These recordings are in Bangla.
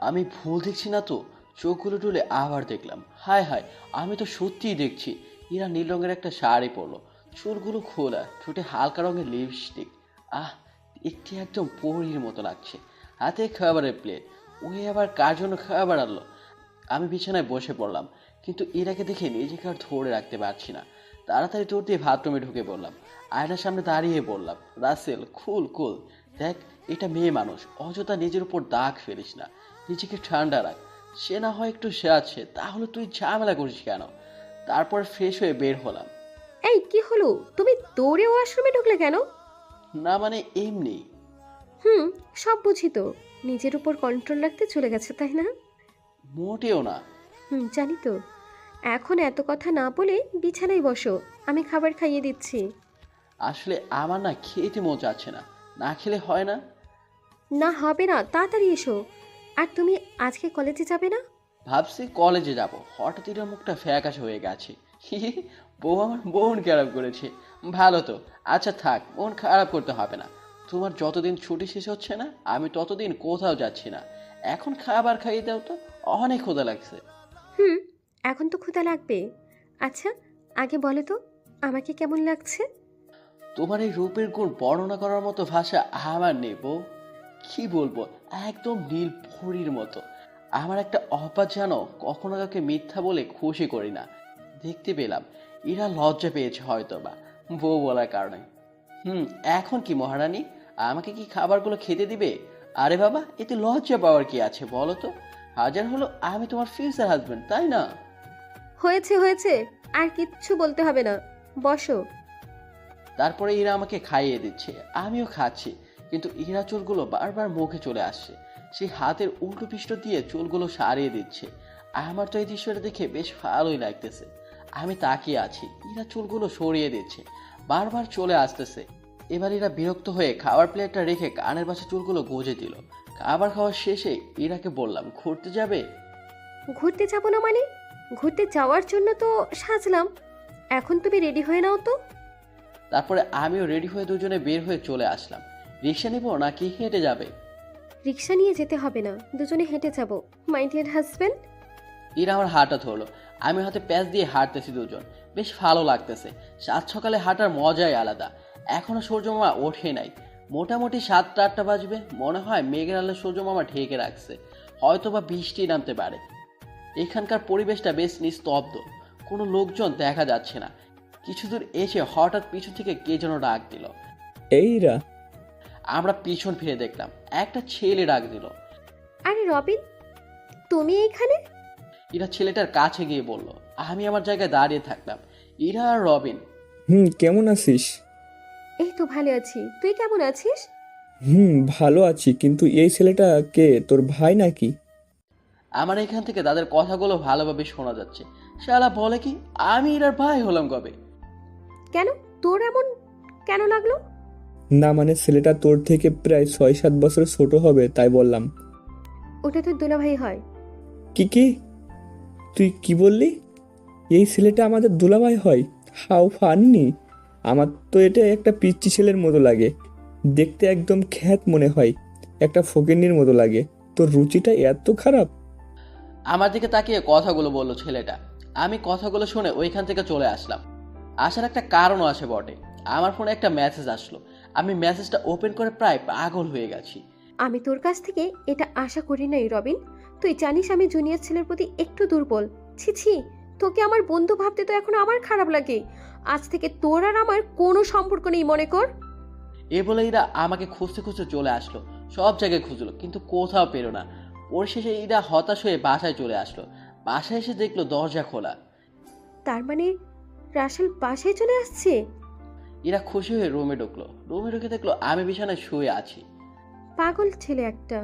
আমি ভুল দেখছি না তো? চোখগুলো তুলে আবার দেখলাম, হায় হায়, আমি তো সত্যিই দেখছি। ইরা নীল রঙের একটা শাড়ি পরলো, চুলগুলো খোলা, ঠোঁটে হালকা রঙের লিপস্টিক। আহ, দেখতে একদম পরীর মতো লাগছে। হাতে খাবারের প্লেট। ওই আবার কার জন্য খাবার আনলো? আমি বিছানায় বসে পড়লাম, কিন্তু ইরাকে দেখে নিজেকে আর ধরে রাখতে পারছি না। তাড়াতাড়ি দৌড় দিয়ে বাথরুমে ঢুকে পড়লাম। আয়নার সামনে দাঁড়িয়ে বললাম, রাসেল, কুল কুল, দেখ, এটা মেয়ে মানুষ, অযথা নিজের উপর দাগ ফেলিস না। নিজেকে ঠান্ডা রাখ। সে না হয় একটু সে আছে, তাহলে তুই ঝামেলা করিস কেন? তারপর ফ্রেশ হয়ে বের হলাম। এই কি হলো, তুমি দৌড়ে ওয়াশরুমে ঢুকলে কেন? না মানে এমনি। হুম, সব বুঝি তো। নিজের উপর কন্ট্রোল রাখতে চলে গেছে, তাই না? মোটেও না। হুম, জানি তো। এখন এত কথা না বলে বিছানায় বসো, আমি খাবার খাইয়ে দিচ্ছি। আসলে আমার না খেতে মন চাচ্ছে না, না খেলে হয় না। না হবে না, তাড়াতাড়ি এসো। আর তুমি আজকে কলেজে যাবে না? ভাবছি কলেজে যাব, হঠাৎ এর মুখটা ফ্যাকাশে হয়ে গেছে। বউ আমার মন খারাপ করেছে। ভালো তো, আচ্ছা থাক, মন খারাপ করতে হবে না। তোমার যতদিন ছুটি শেষ হচ্ছে না, আমি ততদিন কোথাও যাচ্ছি না। এখন খাবার খাইয়ে দাও তো, অনেক ক্ষুধা লাগছে। হুম, এখন তো ক্ষুধা লাগবে। আচ্ছা, আগে বলো তো, আমাকে কেমন লাগছে? তোমার এই রূপের গুণ বর্ণনা করার মতো ভাষা আমার নেই বউ। কি বলবো, একদম নীল পরীর মতো। আমার একটা অভ্যাস জানো, কখনো কাউকে মিথ্যা বলে খুশি করি না। দেখতে পেলাম এরা লজ্জা পেয়েছে হয়তো বা বউ বলার কারণে। এখন কি মহারানী, আমাকে কি খাবারগুলো খেতে দিবে? আরে বাবা, এতে লজ্জা পাওয়ার কি আছে বলো তো? হাজার হলো আমি তোমার ফিউচার হাজবেন্ড, তাই না? হয়েছে হয়েছে, আর কিচ্ছু বলতে হবে না। বসো। তারপরে ইরা আমাকে খাইয়ে দিচ্ছে, আমিও খাচ্ছি। কিন্তু ইরা চুলগুলো বারবার মুখে চলে আসছে। সেই হাতের উল্টো পৃষ্ঠ দিয়ে চুলগুলো সারিয়ে দিচ্ছে। আমার তো এই দৃশ্যটা দেখে বেশ ভালোই লাগতেছে। আমি তাকিয়ে আছি, ইরা চুলগুলো সরিয়ে দিচ্ছে, বারবার চলে আসতেছে। এবার ইরা বিরক্ত হয়ে খাবার প্লেটটা রেখে কানের পাশে চুলগুলো গজে দিল। খাবার খাওয়ার শেষে ইরাকে বললাম, ঘুরতে যাবে? ঘুরতে যাবো না মানে? ঘুরতে যাওয়ার জন্য তো সাজলাম। এখন তুমি রেডি হয়ে নাও তো। তারপরে আমিও রেডি হয়ে দুজনে বের হয়ে চলে আসলাম। রিক্সা নিব নাকি হেঁটে যাবে? রিক্সা নিয়ে যেতে হবে না, দুজনে হেঁটে যাব। My dear husband. ইরা আমার হাঁটা ধরলো, আমি হাতে প্যাচ দিয়ে হাঁটতেছি দুজন। বেশ ভালো লাগতেছে। সাত সকালে হাঁটার মজাই আলাদা। এখনো সূর্য মামা ওঠে নাই। মোটামুটি 7টা 8টা বাজবে। মনে হয় মেঘের আলো সূর্য মামা ঢেকে রাখছে। হয়তো বা বৃষ্টি নামতে পারে। এখানকার পরিবেশটা বেশ নিস্তব্ধ। কোনো লোকজন দেখা যাচ্ছে না। কিছু দূর এসে হঠাৎ পিছন থেকে কে যেন ডাক দিল। এইরা। আমরা পিছন ফিরে দেখলাম একটা ছেলে ডাক দিল। আরে রবিন, তুমি এইখানে? ইরা ছেলেটার কাছে গিয়ে বলল। আমি আমার জায়গায় দাঁড়িয়ে থাকলাম। ইরা আর রবিন। কেমন আছিস? এই তো ভালো আছি, তুই কেমন আছিস? ভালো আছি, কিন্তু এই ছেলেটা কে, তোর ভাই নাকি? আমার এখান থেকে তাদের কথাগুলো ভালোভাবে শোনা যাচ্ছে। শালা বলে কি, আমি ইরার ভাই হলাম কবে? কেন, তোর এমন কেন লাগলো? না মানে ছেলেটা তোর থেকে প্রায় 6-7 বছর ছোট হবে, তাই বললাম। ওটা তোর দুলাভাই হয়। কি কি? তুই কি বললি? এই ছেলেটা আমাদের দুলাভাই হয়? হাউ ফান্নি! আমার তো এটা একটা পিচ্চি ছেলের মতো লাগে। দেখতে একদম খ্যাত মনে হয়, একটা ফকিন্নির মতো লাগে। তোর রুচিটা এত খারাপ? আমার দিকে তাকিয়ে কথাগুলো বললো ছেলেটা। আমি কথাগুলো শুনে ওইখান থেকে চলে আসলাম। আসার একটা কারণও আছে বটে। আমার ফোনে একটা মেসেজ আসলো। আমি মেসেজটা ওপেন করে প্রায় পাগল হয়ে গেছি। আমি তোর কাছ থেকে এটা আশা করি নাই রবিন। তুই জানিস আমি জুনিয়র ছেলের প্রতি একটু দুর্বল। ছি ছি, তোকে আমার বন্ধু ভাবতে তো এখন আমার খারাপ লাগে। আজ থেকে তোর আর আমার কোনো সম্পর্ক নেই, মনে কর। এ বলে ইরা আমাকে খুঁজতে খুঁজতে চলে আসলো। সব জায়গায় খুঁজলো, কিন্তু কোথাও পেলো না। পরিশেষে ইরা হতাশ হয়ে বাসায় চলে আসলো। বাসায় এসে দেখলো দরজা খোলা। তার মানে রাসেল বাসায় চলে আসছে? ইরা খুশি হয়ে রুমে ঢুকলো। রুমে ঢুকে দেখলো আমি বিছানায় শুয়ে আছি। পাগল ছেলে একটা,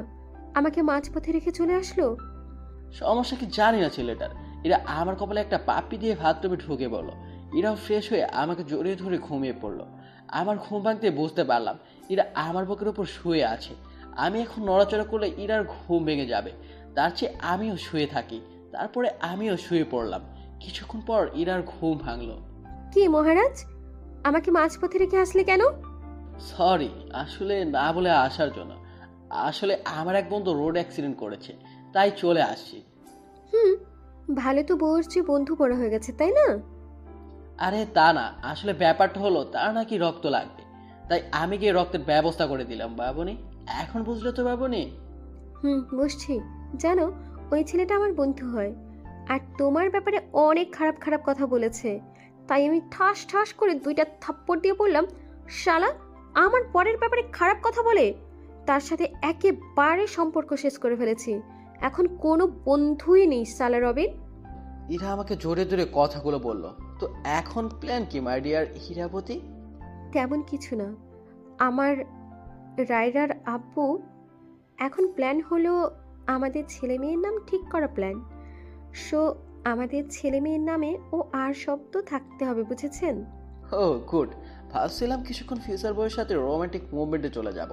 আমাকে মাঝপথে রেখে চলে আসলো। সমস্যা কি জানি না ছেলেটার। এরা আমার কপালে একটা পাপ্পি দিয়ে বাথরুমে ঢুকে পড়লো। এরাও ফ্রেশ হয়ে আমাকে জড়িয়ে ধরে ঘুমিয়ে পড়লো। আমার ঘুম ভাঙতে বুঝতে পারলাম এরা আমার বুকের উপর শুয়ে আছে। আমি এখন নড়াচড়া করলে ইরার ঘুম ভেঙে যাবে। তার চেয়ে আমিও শুয়ে থাকি। তারপরে আমিও শুয়ে পড়লাম। কিছুক্ষণ পর ইরার ঘুম ভাঙলো। কি মহারাজ, আমাকে মাঝপথে রেখে আসলে কেন? সরি, আসলে না বলে আসার জন্য। আসলে আমার এক বন্ধু রোড অ্যাক্সিডেন্ট করেছে, তাই চলে আসছি। হুম, ভালো তো বউর চেয়ে বন্ধু বড় হয়ে গেছে তাই না? আরে তা না, আসলে ব্যাপারটা হলো তার নাকি রক্ত লাগবে, তাই আমি গিয়ে রক্তের ব্যবস্থা করে দিলাম বাবুনি। এখন বুঝলো তো বাবুনি? বুঝছি। জানো, ওই ছেলেটা আমার বন্ধু হয়, আর তোমার ব্যাপারে অনেক খারাপ খারাপ কথা বলেছে। তাই আমি ঠাস ঠাস করে 2টা থাপ্পড় দিয়ে বললাম, শালা আমার পরের ব্যাপারে খারাপ কথা বলে, তার সাথে একেবারে সম্পর্ক শেষ করে ফেলেছি। এখন কোনো বন্ধুই নেই শালা রবিন। ইরা আমাকে জোরে জোরে কথাগুলো বলল। তো এখন প্ল্যান কি মাই ডিয়ার হীরাবতী? তেমন কিছু না। আমার রায়রার আব্বু, এখন প্ল্যান হলো আমাদের ছেলে মেয়ের নাম ঠিক করা প্ল্যান। সো আমাদের ছেলে মেয়ের নামে ও আর শব্দ থাকতে হবে, বুঝেছেন? ও গুড। ভাবছিলাম কিছুক্ষণ ফিউচার বয়ের সাথে রোমান্টিক মুভমেন্টে চলে যাব,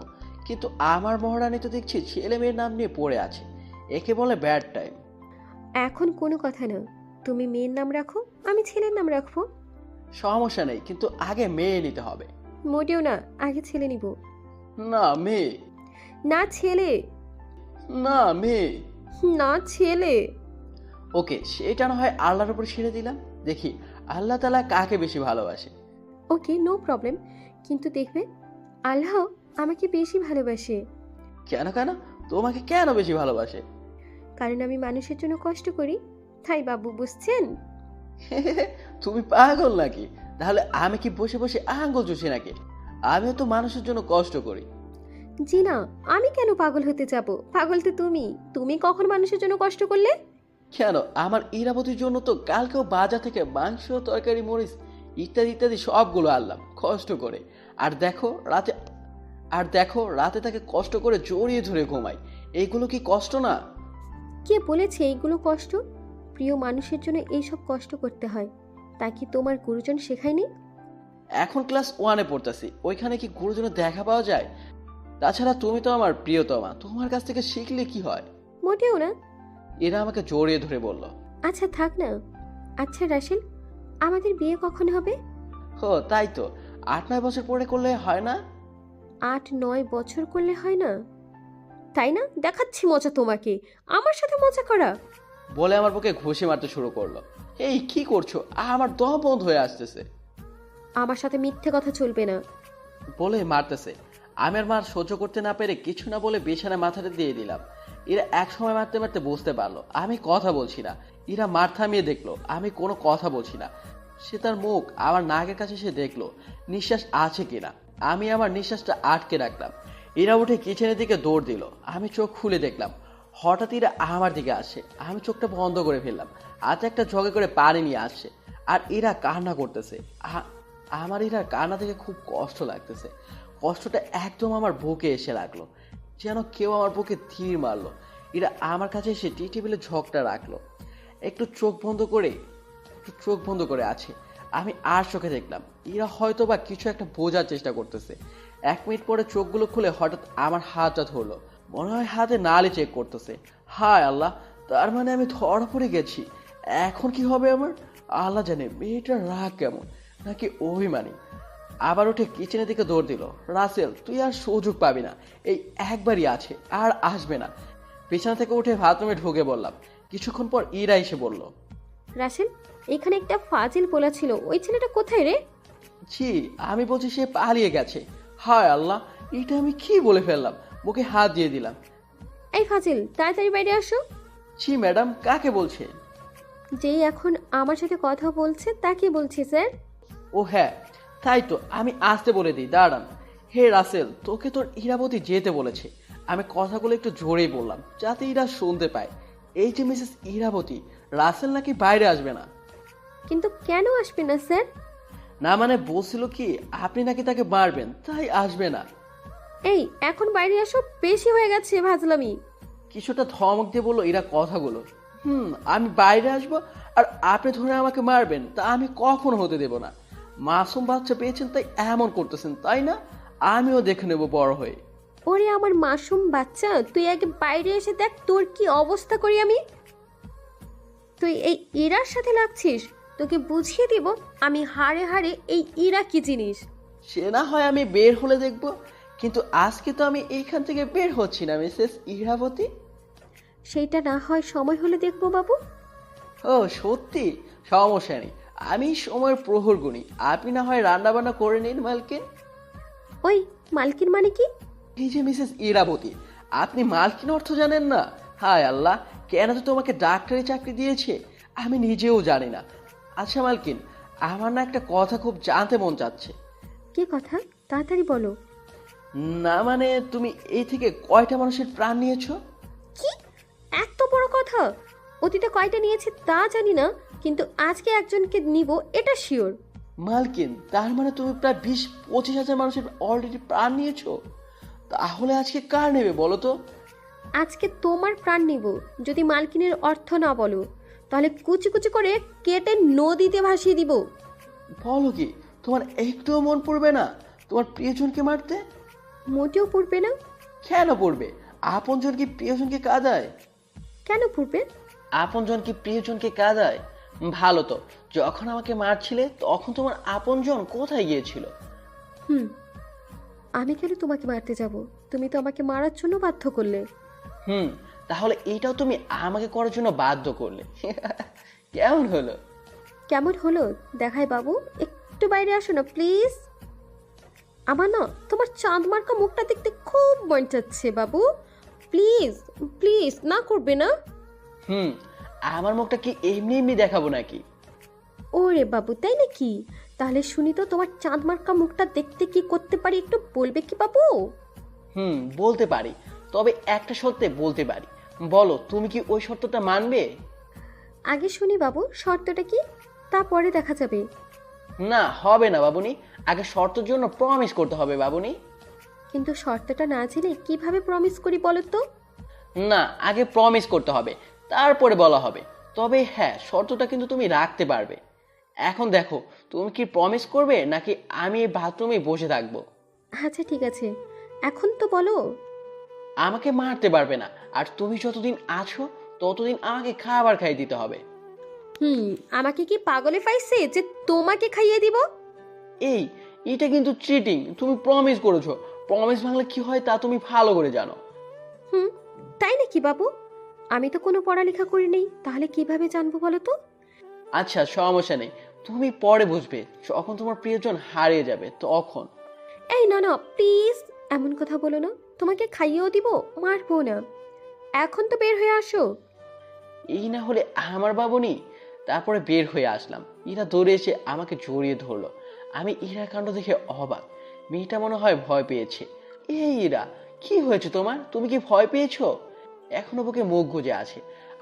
কিন্তু আমার মহারানী তো দেখছি ছেলে মেয়ের নাম নিয়ে পড়ে আছে। একে বলে ব্যাড টাইম। এখন কোনো কথা না, তুমি মেয়ের নাম রাখো, আমি ছেলের নাম রাখবো। সমস্যা নেই, কিন্তু আগে মেয়ে নিতে হবে। মোটেও না, আগে ছেলে নিব। না মেয়ে। না ছেলে। না মেয়ে। না ছেলে। ওকে, সেটা না হয় আল্লাহর উপর ছেড়ে দিলাম, দেখি আল্লাহ তাআলা কাকে বেশি ভালোবাসে। ওকে, নো প্রবলেম। কিন্তু দেখবে, আল্লাহ আমাকে বেশি ভালোবাসে। কেন কেন? তোমাকে কেন বেশি ভালোবাসে? কারণ আমি মানুষের জন্য কষ্ট করি, তাই বাবু, বুঝছেন? তুমি পাগল নাকি? তাহলে আমি কি বসে বসে আঙ্গুল চুষি নাকি? আমিও তো মানুষের জন্য কষ্ট করি। জি না, আমি কেন পাগল হতে যাব? পাগল তো তুমি। তুমি কখন মানুষের জন্য কষ্ট করলে? কেন, আমার ইরাবতীর জন্য তো কালকেও বাজার থেকে মাংস, তরকারি, মরিচ ইত্যাদি ইত্যাদি সবগুলো আনলাম কষ্ট করে। আর দেখো রাতে রাতে তাকে কষ্ট করে জড়িয়ে ধরে ঘুমাই। এইগুলো কি কষ্ট না? কে বলেছে এইগুলো কষ্ট? প্রিয় মানুষের জন্য এইসব কষ্ট করতে হয়, তা কি তোমার গুরুজন শেখায়নি? এখন ক্লাস 1-এ পড়তেছি, ওইখানে কি গুরুজনের দেখা পাওয়া যায়? তাছাড়া তুমি তো আমার প্রিয়তমা, তোমার কাছ থেকে শিখলে কি হয়? মোটেও না। এরা আমাকে জড়িয়ে ধরে বলল। আচ্ছা থাক না। আচ্ছা রাসেল, আমাদের বিয়ে কখন হবে? হো তাই তো, 8-9 বছর পরে করলে হয় না? 8-9 বছর করলে হয় না? তাই না? দেখাচ্ছি মজা তোমাকে, আমার সাথে মজা করা। বলে আমার বুকে ঘুষি মারতে শুরু করলো। এই কি করছো? আমার দম বন্ধ হয়ে আসতেছে। আমার সাথে মিথ্যে কথা চলবে না। বলে মারতেছে। আমি আর মার সহ্য করতে না পেরে কিছু না বলে বিছানায় মাথাটা দিয়ে দিলাম। এরা এক সময় মারতে মারতে বুঝতে পারলো আমি কথা বলছি না। এরা মার থামিয়ে দেখলো আমি কোনো কথা বলছি না। সে তার মুখ আমার নাকের কাছে সে দেখলো নিঃশ্বাস আছে কিনা। আমি আমার নিঃশ্বাসটা আটকে রাখলাম। এরা উঠে কিচেনের দিকে দৌড় দিল। আমি চোখ খুলে দেখলাম হঠাৎ এরা আমার দিকে আসে। আমি চোখটা বন্ধ করে ফেললাম। হাতে একটা জগে করে পানি নিয়ে আসছে, আর এরা কান্না করতেছে। আমার এরা কান্না থেকে খুব কষ্ট লাগতেছে। কষ্টটা একদম আমার বুকে এসে লাগলো, যেন কেউ আমার বুকে ধীর মারলো। এরা আমার কাছে এসে টি টেবিলে ঝোঁকটা রাখলো। একটু চোখ বন্ধ করে আছে। আমি আর চোখে দেখলাম এরা হয়তো বা কিছু একটা বোঝার চেষ্টা করতেছে। 1 মিনিট পরে চোখগুলো খুলে হঠাৎ আমার হাতটা ধরলো। মনে হয় হাতে নালি চেক করতেছে। হায় আল্লাহ, তার মানে আমি ধরা পড়ে গেছি। এখন কি হবে আমার? আল্লাহ জানে মেয়েটার রাগ কেমন, নাকি অভিমানী। আবার উঠে কিচেনের দিকে দৌড় দিল। রাসেল, তুই আর সুযোগ পাবি না, এই একবারই আছে, আর আসবে না। বিছানা থেকে উঠে বাথরুমে ঢুকে বললাম। কিছুক্ষণ পর ইরা এসে বলল, রাসেল, এখানে একটা ফাজিল পোলা ছিল, ওই ছেলেটা কোথায় রে? ছি, আমি বলছি সে পালিয়ে গেছে। হায় আল্লাহ, এটা আমি কি বলে ফেললাম। মুখে হাত দিয়ে দিলাম। এই ফাজিল, তাড়াতাড়ি বাইরে আসো। ছি ম্যাডাম, কাকে বলছে? যেই এখন আমার সাথে কথা বলছে তাকে বলছি স্যার। ও হ্যাঁ, তাই তো, আমি আসতে বলে দিই, দাঁড়ান। হে রাসেল, তোকে তোর ইরাবতী যেতে বলেছে। আমি কথাগুলো একটু জোরেই বললাম যাতে ইরা শুনতে পায়। এই যে মিসেস ইরাবতী, রাসেল নাকি বাইরে আসবে না। কিন্তু কেন আসবে না স্যার? না মানে বলছিল কি আপনি নাকি তাকে মারবেন, তাই আসবে না। এই এখন বাইরে আসো, বেশি হয়ে গেছে ভাজলামি। কিছুটা ধমক দিয়ে বললো এরা কথাগুলো। আমি বাইরে আসবো আর আপনি ধরে আমাকে মারবেন, তা আমি কখনো হতে দেব না। মাসুম বাচ্চা পেয়েছেন তাই এমন করতেছেন, তাই না? আমিও দেখে নেব বড় হয়ে। ওরে আমার মাসুম বাচ্চা, তুই আগে বাইরে এসে দেখ তোর কি অবস্থা করি আমি। তুই এই ইরার সাথে লাগছিস, তোকে বুঝিয়ে দিব আমি হাড়ে হাড়ে এই ইরা কি জিনিস। সে না হয় আমি বের হলে দেখব, কিন্তু আজকে তো আমি এইখান থেকে বের হচ্ছি না মিসেস ইরাবতী। সেইটা না হয় সময় হলে দেখবো বাবু। ও সত্যি, সমস্যা নেই, আমি সময়ের প্রহর গুনি। আপনি না হয় রান্না বান্না করে নিন মালকিন। ওই মালকিন মানে কি? এই যে মিসেস ইরাবতী, আপনি মালকিন অর্থ জানেন না? হায় আল্লাহ, কেন তো তোমাকে ডাক্তারি চাকরি দিয়েছে আমি নিজেও জানি না। আচ্ছা মালকিন, আমার না একটা কথা খুব জানতে মন চাচ্ছে। কি কথা, তাড়াতাড়ি বলো। না মানে, তুমি এই থেকে কয়টা মানুষের প্রাণ নিয়েছো? কি এত বড় কথা? অতীতে কয়টা নিয়েছে তা জানি না, কিন্তু আজকে একজনকে নিব এটা শিওর। মালকিন, তার মানে তুমি প্রায় 20-25 হাজার মানুষের অলরেডি প্রাণ নিয়েছো। তাহলে আজকে কার নেবে বলো তো? আজকে তোমার প্রাণ নিব যদি মালকিনের অর্থ না বলো, তাহলে কুচি কুচি করে কেটে নদীতে ভাসিয়ে দিব। বলো কি, তোমার একটুও মন পড়বে না তোমার প্রিয়জনকে মারতে? মোটেও পড়বে না। কেন পড়বে? আপনজন কি প্রিয়জনকে কাঁদায়? কেন পড়বে? আপনজন কি প্রিয়জনকে কাঁদায়? ভালো তো, যখন আমাকে মারছিলে তখন তোমার আপনজন কোথায় গিয়েছিল? হুম, আমি কেন তোমাকে মারতে যাব? তুমি তো আমাকে মারার জন্য বাধ্য করলে। তাহলে এইটাও তুমি আমাকে করার জন্য বাধ্য করলে। কেমন হলো? কেমন হলো দেখাই বাবু, একটু বাইরে আসো না প্লিজ। আমার না তোমার চাঁদ মার্কা মুখটা দেখতে খুব মন চাচ্ছে বাবু। প্লিজ প্লিজ, না করবে না? হুম আমার মুখটা কি এমনি এমনি দেখাবো নাকি? ওরে বাবু, তাই নাকি? তাহলে শুনি তো, তোমার চাঁদ মার্কা মুখটা দেখতে কি করতে পারি একটু বলবে কি বাবু? বলতে পারি, তবে একটা শর্তে বলতে পারি। বলো, তুমি কি ওই শর্তটা মানবে? আগে শুনি বাবু, শর্তটা কি, তারপরে দেখা যাবে। না হবে না বাবুনি, আগে শর্তের জন্য প্রমিস করতে হবে বাবুনি। কিন্তু শর্তটা না জেনে কিভাবে প্রমিস করি বলো তো? না, আগে প্রমিস করতে হবে, তারপরে বলা হবে। তবে হ্যাঁ, শর্তটা কিন্তু তুমি রাখতে পারবে। এখন দেখো, তুমি কি প্রমিস করবে নাকি আমি এই বাথরুমে বসে থাকবো? আচ্ছা ঠিক আছে, এখন তো বলো। আমাকে মারতে পারবে না, আর তুমি যতদিন আছো ততদিন আমাকে খাবার খাইয়ে দিতে হবে। আমাকে কি পাগলে পাইছে যে তোমাকে খাইয়ে দিব? এই, এটা কিন্তু চিটিং। তুমি প্রমিস করেছো, প্রমিস ভাঙলে কি হয় তা তুমি ভালো করে জানো। হুম, তাই নাকি বাবু? আমি তো কোনো পড়ালেখা করি নেই, তাহলে কিভাবে জানবো বলো তো? আচ্ছা সমস্যা নেই, তুমি পরে বুঝবে, যখন তোমার প্রিয়জন হারিয়ে যাবে তখন। এই না না প্লিজ, এমন কথা বলো না। তোমাকে খাইয়েও দিব, মারবো না। এখন তো বের হয়ে আসো। এই না হলে আমার বাবুনি। তারপরে বের হয়ে আসলাম। ইরা দৌড়ে এসে আমাকে জড়িয়ে ধরলো। আমি ইরার কাণ্ড দেখে অবাক। মেয়েটা মনে হয় ভয় পেয়েছে। এই ইরা, কি হয়েছে তোমার? তুমি কি ভয় পেয়েছো? এখনো বুকে মুখ গুজে আছে।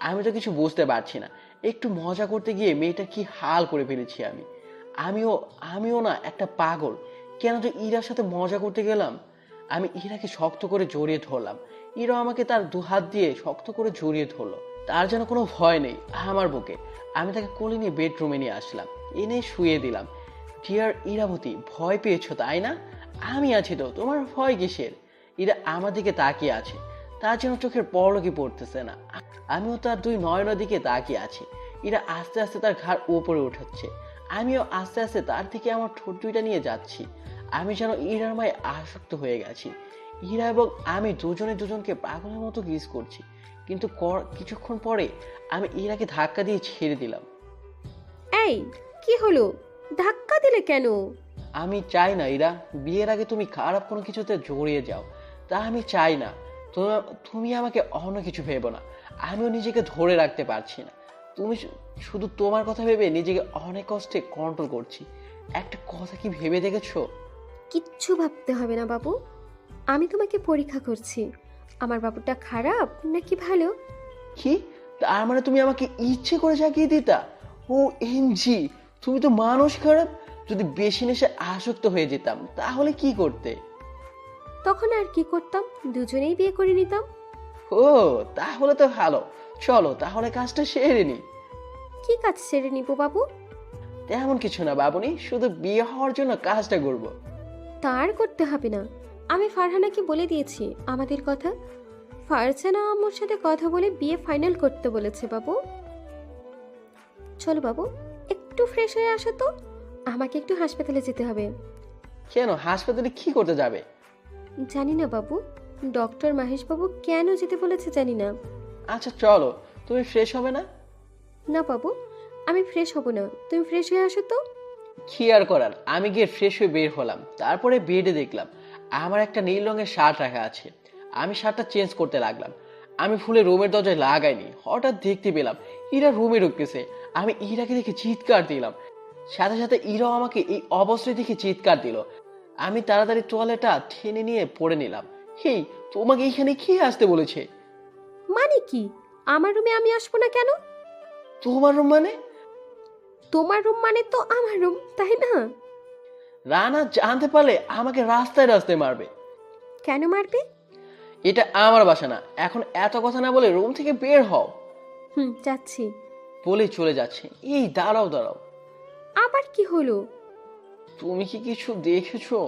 আমি তো কিছু বুঝতে পারছি না। একটু মজা করতে গিয়ে মেয়েটা কি হাল করে ফেলেছি আমি। আমিও আমিও না একটা পাগল। কেন যে ইরার সাথে মজা করতে গেলাম। আমি ইরাকে শক্ত করে জড়িয়ে ধরলাম। ইরা আমাকে তার দুহাত দিয়ে শক্ত করে জড়িয়ে ধরলো। তার যেন কোনো ভয় নেই আমার বুকে। আমি তাকে কোলে নিয়ে বেডরুমে নিয়ে আসলাম, এনে শুয়ে দিলাম। ডিয়ার ইরাবতী, ভয় পেয়েছো তাই না? আমি আছি তো, তোমার ভয় কিসের? ইরা আমার দিকে তাকিয়ে আছে, তার যেন চোখের পলকই পড়তেছে না। আমিও তার দুই নয়নের দিকে তাকিয়ে আছি। ইরা আস্তে আস্তে তার ঘাড় উপরে উঠাচ্ছে, আমিও আস্তে আস্তে তার দিকে আমার ঠোঁট দুইটা নিয়ে যাচ্ছি। আমি যেন ইরার মায়ে আসক্ত হয়ে গেছি। ইরা এবং আমি দুজনে দুজনকে পাগলের মতো কিস করছি। কিন্তু কিছুক্ষণ পরে আমি ইরাকে ধাক্কা দিয়ে ছেড়ে দিলাম। এই, কি হলো? ধাক্কা দিলে কেন? আমি চাই না ইরা, বিয়ের আগে তুমি খারাপ কোনো কিছুতে জড়িয়ে যাও, তা আমি চাই না। তুমি আমাকে অন্য কিছু ভেবো না। আমিও নিজেকে ধরে রাখতে পারছি না। তুমি শুধু তোমার কথা ভেবে নিজেকে অনেক কষ্টে কন্ট্রোল করছি। একটা কথা কি ভেবে দেখেছো? কিচ্ছু ভাবতে হবে না বাবু, আমি তোমাকে পরীক্ষা করছি। আমার বাবুটা খারাপ নাকি ভালো? কি? তার মানে তুমি আমাকে ইচ্ছে করে জাগিয়ে দিতা? ও এমজি, তুমি তো মানুষ খারাপ। যদি বেশি নেশে আসক্ত হয়ে যেতাম তাহলে কি করতে? তখন আর কি করতাম, দুজনেই বিয়ে করে নিতাম। ও, তাহলে তো ভালো। চলো তাহলে কাজটা সেরে নি। কি কাজ সেরে নিব বাবু? তেমন কিছু না বাবুনি, শুধু বিয়ে হওয়ার জন্য কাজটা করব। তার করতে হবে না, আমি ফারহানাকে বলে দিয়েছি আমাদের কথা। ফারজানা আম্মুর সাথে কথা বলে বিয়ে ফাইনাল করতে বলেছে বাবু। চলো বাবু, একটু ফ্রেশ হয়ে আসো তো, আমাকে একটু হাসপাতালে যেতে হবে। কেন, হাসপাতালে কি করতে যাবে? জানি না বাবু, ডক্টর মাহেশ বাবু কেন যেতে বলেছে জানি না। আচ্ছা চলো, তুমি ফ্রেশ হবে না? না বাবু, আমি ফ্রেশ হব না, তুমি ফ্রেশ হয়ে আসো তো। কি আর করার, আমি গিয়ে ফ্রেশ হয়ে বের হলাম। তারপরে বেডে দেখলাম আমার একটা নীল রঙের শার্ট রাখা আছে। আমি শার্টটা চেঞ্জ করতে লাগলাম। আমি ফুলে রুমের দরজায় লাগাইনি, হঠাৎ দেখতে পেলাম ইরা রুমে ঢুকতেছে। আমি ইরাকে দেখে চিৎকার দিলাম, সাথে সাথে ইরাও আমাকে এই অবস্থায় দেখে চিৎকার দিল। আমি তাড়াতাড়ি তোয়ালেটা টেনে নিয়ে পড়ে নিলাম। হেই, তোমাকে এখানে কে আসতে বলেছে? মানে কি? আমার রুমে আমি আসবো না কেন? তোমার রুম মানে? তোমার রুম মানে তো আমার রুম, তাই না? রানা জানতে পারলে আমাকে রাস্তায় রাস্তায় মারবে। কেন মারবে? এটা আমার বাসা না। এখন এত কথা না বলে রুম থেকে বের হও। যাচ্ছি। বলে চলে যাচ্ছে। এই দাঁড়াও দাঁড়াও, আবার কি হলো? তুমি কি কিছু দেখেছো?